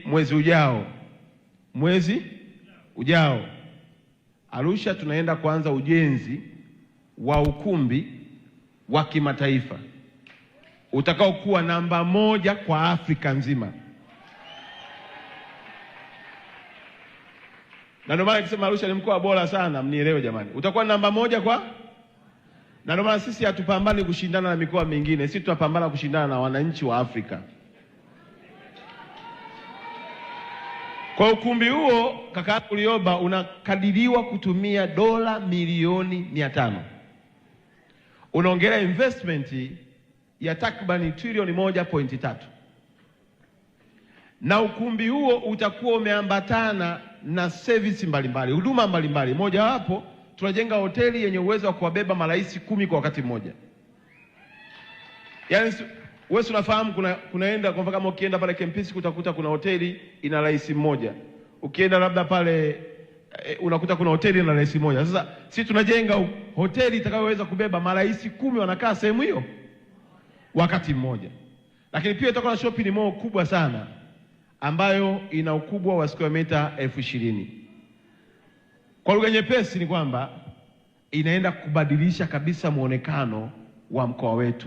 mwezi ujao Arusha tunaenda kuanza ujenzi wa ukumbi wa kimataifa utakao kuwa namba 1 kwa Afrika nzima. Na ndio maana nikisema Arusha ni mkoa bora sana, mnielewe jamani. Utakuwa namba 1 kwa, na ndio maana sisi hatupambani kushindana na mikoa mingine, sisi tunapambana kushindana na wananchi wa Afrika. Kwa ukumbi huo kaka Ulioba unakadiriwa kutumia dola milioni 500. Unaongelea investment ya takribani trilioni 1.3. Na ukumbi huo utakuwa umeambatana na service mbalimbali, huduma mbalimbali. Moja wapo tunajenga hoteli yenye uwezo wa kuwabeba marais 10 kwa wakati mmoja. Yaani wewe unafahamu kunaenda kwa kama ukienda pale Kempisi utakuta kuna hoteli ina rais mmoja. Ukienda labda pale unakuta kuna hoteli ina rais mmoja. Sasa sisi tunajenga hoteli itakayoweza kubeba marais 10 wanakaa sehemu hiyo wakati mmoja. Lakini pia itakuwa na shopping mall kubwa sana ambayo ina ukubwa wa square meter 20,000. Kwa lugha nyepesi ni kwamba inaenda kubadilisha kabisa muonekano wa mkoa wetu.